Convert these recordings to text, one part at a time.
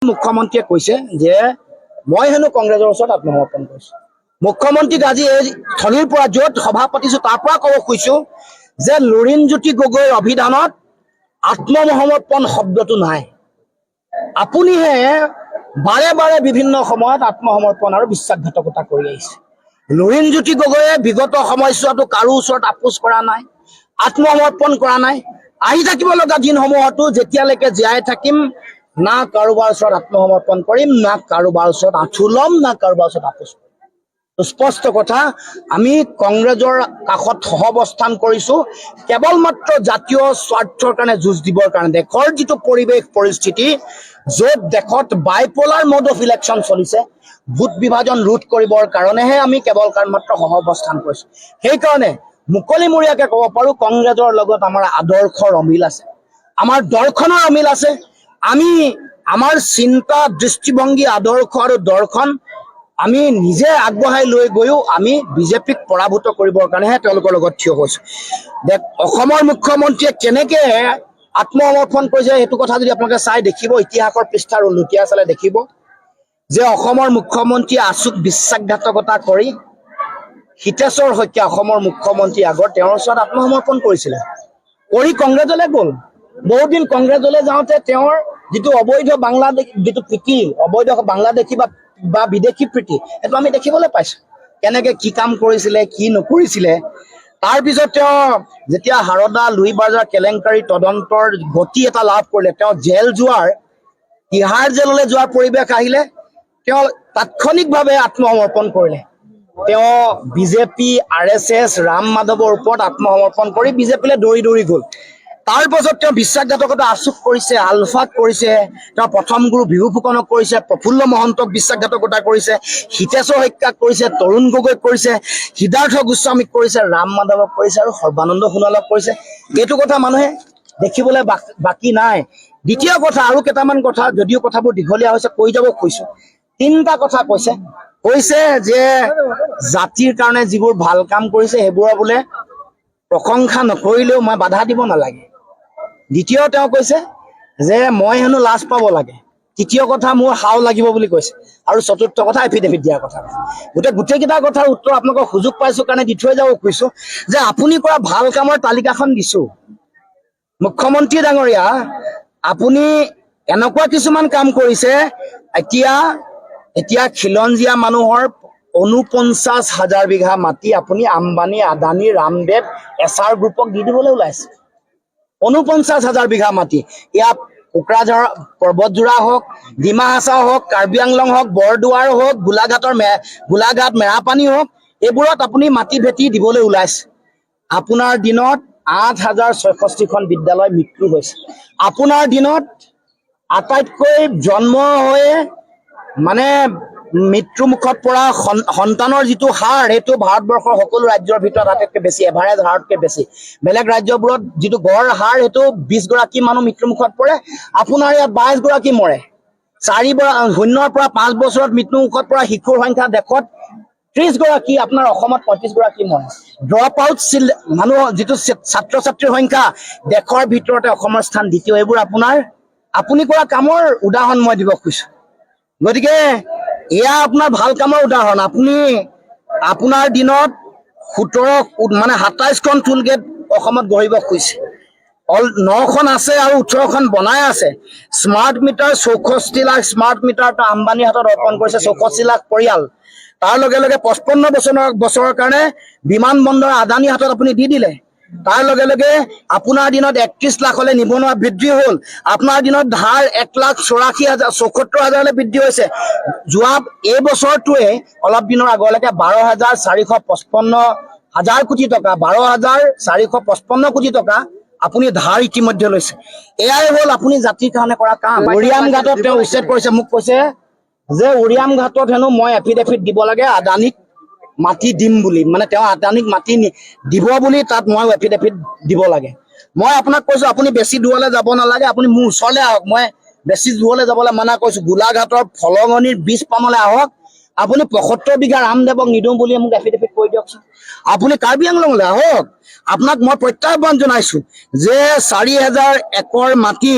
মুখ্যমন্ত্ৰীয়ে কৈছে যে মই হেনো কংগ্ৰেছৰ ওচৰত আত্মসমৰ্পণ কৰিছো। মুখ্যমন্ত্ৰীক আজি এই থলীৰ পৰা য'ত সভা পাতিছো তাৰ পৰা ক'ব খুজিছো যে লুৰিণজ্যোতি গগৈৰ অভিধানত আত্মসমৰ্পণ শব্দটো নাই। আপুনিহে বাৰে বাৰে বিভিন্ন সময়ত আত্মসমৰ্পণ আৰু বিশ্বাসঘাতকতা কৰি আহিছে। লুৰিণজ্যোতি গগৈয়ে বিগত সময়ছোৱাতো কাৰো ওচৰত আপোচ কৰা নাই, আত্মসমৰ্পণ কৰা নাই। আহি থাকিব লগা দিনসমূহতো যেতিয়ালৈকে জীয়াই থাকিম না কাৰোবাৰ ওচৰত আত্মসমৰ্পণ কৰিম, না কাৰোবাৰ ওচৰত আঁঠু ল'ম, না কাৰোবাৰ ওচৰত আপোচ কৰিম। স্পষ্ট কথা, আমি কংগ্ৰেছৰ কাষত সহৱস্থান কৰিছো কেৱল মাত্ৰ জাতীয় স্বাৰ্থৰ কাৰণে যুঁজ দিবৰ কাৰণে। দেশৰ যিটো পৰিৱেশ পৰিস্থিতি, য'ত দেশত বাইপলাৰ মোড অফ ইলেকশ্যন চলিছে, ভোট বিভাজন ৰোধ কৰিবৰ কাৰণেহে আমি কেৱল মাত্ৰ সহৱস্থান কৰিছো। সেইকাৰণে মুকলিমূৰীয়াকে ক'ব পাৰো কংগ্ৰেছৰ লগত আমাৰ আদৰ্শৰ অমিল আছে, আমাৰ দৰ্শনৰ অমিল আছে। আমি আমাৰ চিন্তা, দৃষ্টিভংগী, আদৰ্শ আৰু দৰ্শন আমি নিজে আগবঢ়াই লৈ গৈও আমি বিজেপিক পৰাভূত কৰিবৰ কাৰণেহে তেওঁলোকৰ লগত থিয় হৈছো। অসমৰ মুখ্যমন্ত্ৰীয়ে কেনেকে আত্মসমৰ্পণ কৰিছে সেইটো কথা যদি আপোনালোকে চাই দেখিব, ইতিহাসৰ পৃষ্ঠাৰ লুটিয়াই চালে দেখিব যে অসমৰ মুখ্যমন্ত্ৰীয়ে আচুক বিশ্বাসঘাতকতা কৰি হিতেশ্বৰ শইকীয়া অসমৰ মুখ্যমন্ত্ৰী আগত তেওঁৰ ওচৰত আত্মসমৰ্পণ কৰিছিলে, কৰি কংগ্ৰেছলৈ গ'ল। বহুদিন কংগ্ৰেছলৈ যাওঁতে তেওঁৰ যিটো অবৈধ বাংলাদেশ যিটো প্ৰীতি, অবৈধ বাংলাদেশী বা বিদেশী প্ৰীতি, সেইটো আমি দেখিবলৈ পাইছো। কেনেকে কি কাম কৰিছিলে, কি নকৰিছিলে। তাৰপিছত তেওঁ যেতিয়া হাৰদা লুই বাজাৰ কেলেংকাৰী তদন্তৰ গতি এটা লাভ কৰিলে, তেওঁ জেল যোৱাৰ, তিহাৰ জেললৈ যোৱাৰ পৰিৱেশ আহিলে, তেওঁ তাৎক্ষণিকভাৱে আত্মসমৰ্পণ কৰিলে। তেওঁ বিজেপি, RSS, ৰাম মাধৱৰ ওপৰত আত্মসমৰ্পণ কৰি বিজেপিলৈ দৌৰি দৌৰি গ'ল। তাৰ পাছত তেওঁ বিশ্বাসঘাতকতা আচুক কৰিছে, আলফাক কৰিছে, তেওঁ প্ৰথম গুৰু বিহু ফুকনক কৰিছে, প্ৰফুল্ল মহন্তক বিশ্বাসঘাতকতা কৰিছে, হিতেশ্বৰ শইকীয়াক কৰিছে, তৰুণ গগৈক কৰিছে, সিদ্ধাৰ্থ গোস্বামীক কৰিছে, ৰাম মাধৱক কৰিছে আৰু সৰ্বানন্দ সোণোৱালক কৰিছে। এইটো কথা মানুহে দেখিবলৈ বাকী নাই। দ্বিতীয় কথা, আৰু কেইটামান কথা, যদিও কথাবোৰ দীঘলীয়া হৈছে কৈ যাব খুজিছো। তিনিটা কথা কৈছে যে জাতিৰ কাৰণে যিবোৰ ভাল কাম কৰিছে সেইবোৰৰ বোলে প্ৰশংসা নকৰিলেও মই বাধা দিব নালাগে। দ্বিতীয় তেওঁ কৈছে যে মই হেনো লাজ পাব লাগে। তৃতীয় কথা, মোৰ হাও লাগিব বুলি কৈছে। আৰু চতুৰ্থ কথা, এফিডেভিট দিয়াৰ কথা। গোটেইকেইটা কথাৰ উত্তৰ আপোনালোকক সুযোগ পাইছো কাৰণে দি থৈ যাব খুজিছো যে আপুনি কৰা ভাল কামৰ তালিকাখন দিছো। মুখ্যমন্ত্ৰী ডাঙৰীয়া, আপুনি এনেকুৱা কিছুমান কাম কৰিছে, এতিয়া খিলঞ্জীয়া মানুহৰ 49,000 বিঘা মাটি আপুনি আম্বানী, আদানী, ৰামদেৱ, SR গ্ৰুপক দি দিবলৈ ওলাইছে। 49,000 বিঘা মাটি, ইয়াত কোকৰাঝাৰ পৰ্বতজোৰা হওক, ডিমা হাছাও হওক, কাৰ্বি আংলং হওক, বৰদুৱাৰ হওক, গোলাঘাট মেৰাপানী হওক, এইবোৰত আপুনি মাটি ভেটি দিবলৈ ওলাইছে। আপোনাৰ দিনত 8,066খন বিদ্যালয় মৃত্যু হৈছে। আপোনাৰ দিনত আটাইতকৈ জন্ম হৈয়ে মানে মৃত্যু মুখত পৰা সন্তানৰ যিটো হাৰ, সেইটো ভাৰতবৰ্ষৰ সকলো ৰাজ্যৰ ভিতৰত আটাইতকৈ বেছি, এভাৰেজ হাৰতকৈ বেছি। বেলেগ ৰাজ্যবোৰত যিটো গড় হাৰ সেইটো 20 গৰাকী মানুহ মৃত্যু মুখত পৰে, আপোনাৰ ইয়াত 22 গৰাকী মৰে। 0 পৰা 5 বছৰত মৃত্যু মুখত পৰা শিশুৰ সংখ্যা দেশত 30 গৰাকী, আপোনাৰ অসমত 35 গৰাকী মৰে। ড্ৰপ আউট মানুহ যিটো ছাত্ৰ ছাত্ৰীৰ সংখ্যা দেশৰ ভিতৰতে অসমৰ স্থান দ্বিতীয়। এইবোৰ আপুনি কৰা কামৰ উদাহৰণ মই দিব খুজিছো। গতিকে এয়া আপোনাৰ ভাল কামৰ উদাহৰণ। আপোনাৰ দিনত 27খন টোল গেট অসমত গঢ়িব খুজিছে, 9খন আছে আৰু 18খন বনাই আছে। Smart meter 64 lakh smart meter আম্বানীৰ হাতত অৰ্পণ কৰিছে, 64 লাখ পৰিয়াল। তাৰ লগে লগে 55 বছৰৰ কাৰণে বিমান বন্দৰ আদানীৰ হাতত আপুনি দি দিলে। তাৰ লগে লগে আপোনাৰ দিনত 31 লাখলৈ নিবনুৱা বৃদ্ধি হ'ল। আপোনাৰ দিনত ধাৰ 1,74,000 বৃদ্ধি হৈছে। যোৱা এই বছৰটোৱে অলপ দিনৰ আগলৈকে 12,455 কোটি টকা, 12,455 কোটি টকা আপুনি ধাৰ ইতিমধ্যে লৈছে। এয়াই হ'ল আপুনি জাতিৰ কাৰণে কৰা কাম। উৰিয়াম ঘাটত তেওঁ উচ্ছেদ কৰিছে, মোক কৈছে যে উৰিয়াম ঘাটত হেনো মই এফিডেভিট দিব লাগে আদানীক মাটি দিম বুলি, মানে তেওঁ আদানীক মাটি দিব বুলি তাত মই এফিডেভিট দিব লাগে। মই আপোনাক কৈছো আপুনি বেছি দূৰলৈ যাব নালাগে, আপুনি মোৰ ওচৰলৈ আহক। মই বেছি দূৰলৈ যাবলৈ মানা কৰিছো। গোলাঘাটৰ ফলঙনিৰ বীজ পামলৈ আহক। আপুনি 75 বিঘা ৰামদেৱক নিদিওঁ বুলি মোক এফিডেভিট কৰি দিয়কচোন। আপুনি কাৰ্বি আংলঙলৈ আহক। আপোনাক মই প্ৰত্যাহ্বান জনাইছো যে 4,000 একৰ মাটি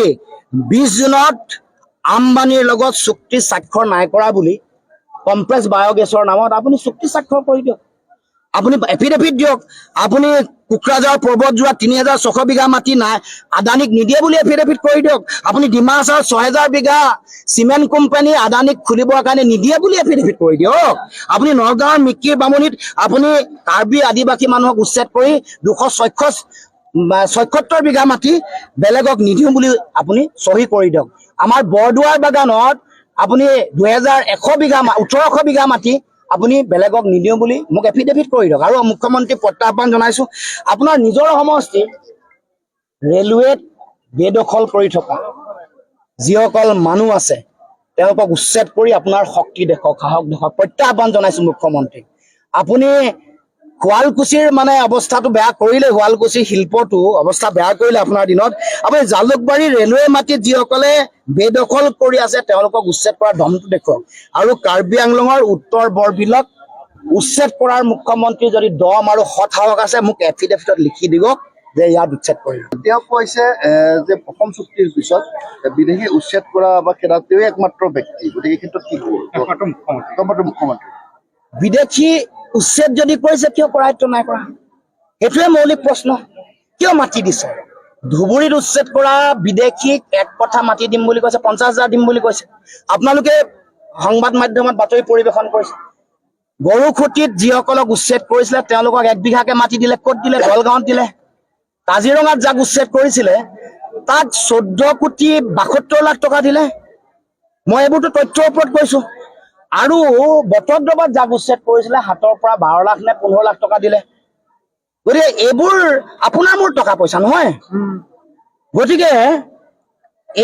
20 জুনত আম্বানীৰ লগত চুক্তি স্বাক্ষৰ নাই কৰা বুলি কমপ্লেক্স বায়োগেছৰ নামত আপুনি চুক্তি স্বাক্ষৰ কৰি দিয়ক। আপুনি এফিডেভিট দিয়ক। আপুনি কোকৰাঝাৰ পৰ্বতজোৰা ৩,৬০০ বিঘা মাটি নাই আদানীক নিদিয়ে বুলি এফিডেভিট কৰি দিয়ক। আপুনি ডিমাহাছাৰ ৬,০০০ বিঘা চিমেণ্ট কোম্পানী আদানীক খুলিবৰ কাৰণে নিদিয়ে বুলি এফিডেভিট কৰি দিয়ক। আপুনি নগাঁৱৰ মিকিৰ বামুণীত আপুনি কাৰ্বি আদিবাসী মানুহক উচ্ছেদ কৰি ২৭৬ বিঘা মাটি বেলেগক নিদিওঁ বুলি আপুনি চহী কৰি দিয়ক। আমাৰ বৰদুৱাৰ বাগানত আপুনি ২,১০০ বিঘা ১৮০০ বিঘা মাটি আপুনি বেলেগক নিদিওঁ বুলি মোক এফিডেভিট কৰি দিয়ক। আৰু মুখ্যমন্ত্ৰী প্ৰত্যাহ্বান জনাইছো, আপোনাৰ নিজৰ সমষ্টি ৰেলৱেত বেদখল কৰি থকা যিসকল মানুহ আছে তেওঁলোকক উচ্ছেদ কৰি আপোনাৰ শক্তি দেখক, সাহস দেখক। প্ৰত্যাহ্বান জনাইছো মুখ্যমন্ত্ৰীক। আপুনি শুৱালকুছিৰ মানে অৱস্থাটো বেয়া কৰিলে, শুৱালকুছিৰ শিল্পটো অৱস্থা বেয়া কৰিলে আপোনাৰ দিনত। আপুনি জালুকবাৰী ৰেলৱে মাটিত যিসকলে বেদখল কৰি আছে তেওঁলোকক উচ্ছেদ কৰাৰ দমটো দেখুৱাওক। আৰু কাৰ্বি আংলঙৰ উত্তৰ বৰবিলক উচ্ছেদ কৰাৰ মুখ্যমন্ত্ৰী যদি দম আৰু সৎ সাহস আছে মোক এফিডেভিটত লিখি দিব যে ইয়াত উচ্ছেদ কৰিব। তেওঁ কৈছে যে অসম চুক্তিৰ পিছত বিদেশী উচ্ছেদ কৰা বা খেদা তেওঁৱে একমাত্ৰ ব্যক্তি, গতিকে ক্ষেত্ৰত কি ক'ব? একমাত্ৰ মুখ্যমন্ত্ৰী। বিদেশী উচ্ছেদ যদি কৰিছে কিয় কৰায়ত্ব নাই কৰা? সেইটোৱে মৌলিক প্ৰশ্ন। কিয় মাটি দিছে? ধুবুৰীত উচ্ছেদ কৰা বিদেশীক ১ কঠা মাটি দিম বুলি কৈছে, ৫০,০০০ দিম বুলি কৈছে। আপোনালোকে সংবাদ মাধ্যমত বাতৰি পৰিৱেশন কৰিছে। গৰুখুটিত যিসকলক উচ্ছেদ কৰিছিলে তেওঁলোকক ১ বিঘাকে মাটি দিলে। ক'ত দিলে? দলগাঁৱত দিলে। কাজিৰঙাত যাক উচ্ছেদ কৰিছিলে তাক ১৪,৭২,০০,০০০ টকা দিলে। মই এইবোৰতো তথ্যৰ ওপৰত কৈছো। আৰু বটদ্ৰৱাত যাক উচ্ছেদ কৰিছিলে ৭ৰ পৰা ১২ লাখ নে ১৫ লাখ টকা দিলে। গতিকে এইবোৰ আপোনাৰ মোৰ টকা পইচা নহয়। গতিকে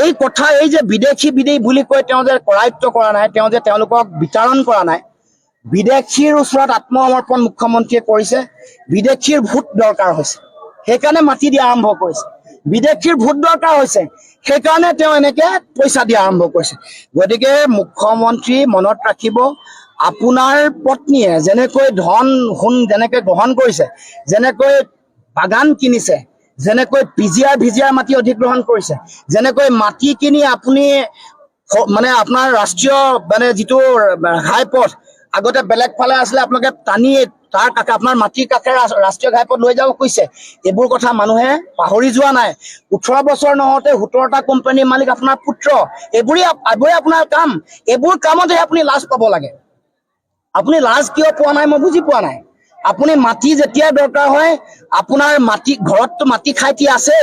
এই কথা, এই যে বিদেশী বুলি কৈ তেওঁ যে কৰায়ত্ব কৰা নাই, তেওঁ যে তেওঁলোকক বিতৰণ কৰা নাই, বিদেশীৰ ওচৰত আত্মসমৰ্পণ মুখ্যমন্ত্ৰীয়ে কৰিছে। বিদেশীৰ ভোট দৰকাৰ হৈছে সেইকাৰণে মাটি দিয়া আৰম্ভ কৰিছে। বিদেশীৰ ভোট দৰকাৰ হৈছে সেইকাৰণে তেওঁ এনেকে পইচা দিয়া আৰম্ভ কৰিছে। গতিকে মুখ্যমন্ত্ৰী মনত ৰাখিব, আপোনাৰ পত্নীয়ে যেনেকৈ ধন সোণ যেনেকৈ গ্ৰহণ কৰিছে, যেনেকৈ বাগান কিনিছে, যেনেকৈ ভিজিয়াৰ মাটি অধিগ্ৰহণ কৰিছে, যেনেকৈ মাটি কিনি আপুনি মানে আপোনাৰ ৰাষ্ট্ৰীয় মানে যিটো ঘাইপথ আগতে বেলেগ ফালে আছিলে আপোনালোকে টানি তাৰ কাষে আপোনাৰ মাটিৰ কাষে ৰাষ্ট্ৰীয় ঘাইপথ লৈ যাব খুজিছে। এইবোৰ কথা মানুহে পাহৰি যোৱা নাই। ১৮ বছৰ নহওঁতে ১৭টা কোম্পানীৰ মালিক আপোনাৰ পুত্ৰ। এইবোৰেই আপোনাৰ কাম। এইবোৰ কামতহে আপুনি লাজ পাব লাগে। আপুনি লাজ কিয় পোৱা নাই মই বুজি পোৱা নাই। আপুনি মাটি যেতিয়া দৰকাৰ হয়, আপোনাৰ মাটি ঘৰততো মাটি খাইটি আছে,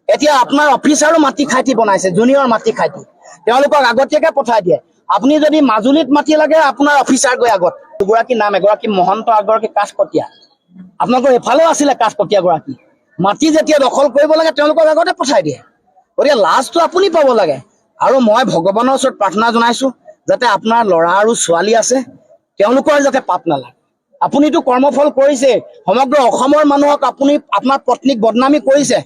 এতিয়া আপোনাৰ অফিচাৰো মাটি খাইটি বনাইছে, জুনিয়ৰ মাটি খাইটি তেওঁলোকক আগতীয়াকে পঠাই দিয়ে। আপুনি যদি মাজুলীত মাটি লাগে আপোনাৰ অফিচাৰ গৈ আগত, দুগৰাকী নাম, এগৰাকী মহন্ত, এগৰাকী কাঠকটীয়া। আপোনালোকৰ এইফালেও আছিলে কাঠকটীয়া গৰাকী। মাটি যেতিয়া দখল কৰিব লাগে তেওঁলোকক আগতে পঠাই দিয়ে। গতিকে লাজটো আপুনি পাব লাগে। আৰু মই ভগৱানৰ ওচৰত প্ৰাৰ্থনা জনাইছো যাতে আপোনাৰ ল'ৰা আৰু ছোৱালী আছে তেওঁলোকৰ যাতে পাপ নালাগে। আপুনিতো কৰ্মফল কৰিছে, সমগ্ৰ অসমৰ মানুহক আপুনি আপোনাৰ পত্নীক বদনামী কৰিছে।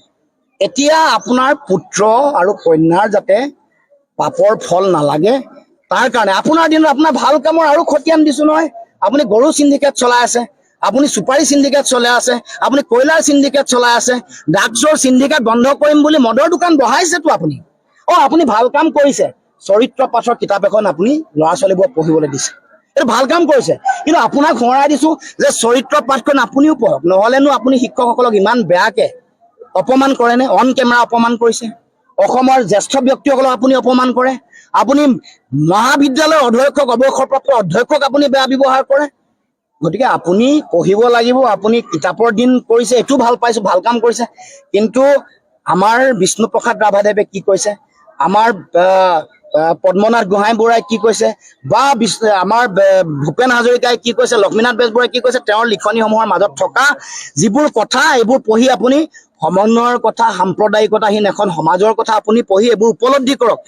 এতিয়া আপোনাৰ পুত্ৰ আৰু কন্যাৰ যাতে পাপৰ ফল নালাগে তাৰ কাৰণে আপোনাৰ দিনত আপোনাৰ ভাল কামৰ আৰু খতিয়ান দিছো নহয়। আপুনি গৰু চিণ্ডিকেট চলাই আছে, আপুনি চুপাৰী চিণ্ডিকেট চলাই আছে, আপুনি কয়লাৰ চিণ্ডিকেট চলাই আছে, ড্ৰাগছৰ চিণ্ডিকেট বন্ধ কৰিম বুলি মদৰ দোকান বহাইছেতো আপুনি। আপুনি ভাল কাম কৰিছে। চৰিত্ৰ পাঠৰ কিতাপ এখন আপুনি ল'ৰা ছোৱালীবোৰক পঢ়িবলৈ দিছে, এইটো ভাল কাম কৰিছে। কিন্তু আপোনাক সোঁৱৰাই দিছো যে চৰিত্ৰ পাঠখন আপুনিও পঢ়ক, নহলেনো আপুনি শিক্ষকসকলক ইমান বেয়াকে অপমান কৰেনে? অন কেমেৰা অপমান কৰিছে। অসমৰ জ্যেষ্ঠ ব্যক্তিসকলক আপুনি অপমান কৰে। আপুনি মহাবিদ্যালয়ৰ অধ্যক্ষক, অৱসৰপ্ৰাপ্ত অধ্যক্ষক আপুনি বেয়া ব্যৱহাৰ কৰে। গতিকে আপুনি পঢ়িব লাগিব। আপুনি কিতাপৰ দিন কৰিছে, এইটো ভাল পাইছো, ভাল কাম কৰিছে। কিন্তু আমাৰ বিষ্ণুপ্ৰসাদ ৰাভাদেৱে কি কৈছে, আমাৰ পদ্মনাথ গোহাঁই বৰাই কি কৈছে, বা আমাৰ ভূপেন হাজৰিকাই কি কৈছে, লক্ষ্মীনাথ বেজবৰুৱাই কি কৈছে, তেওঁৰ লিখনিসমূহৰ মাজত থকা যিবোৰ কথা এইবোৰ পঢ়ি আপুনি সমন্বয়ৰ কথা, সাম্প্ৰদায়িকতাহীন এখন সমাজৰ কথা আপুনি পঢ়ি এইবোৰ উপলব্ধি কৰক।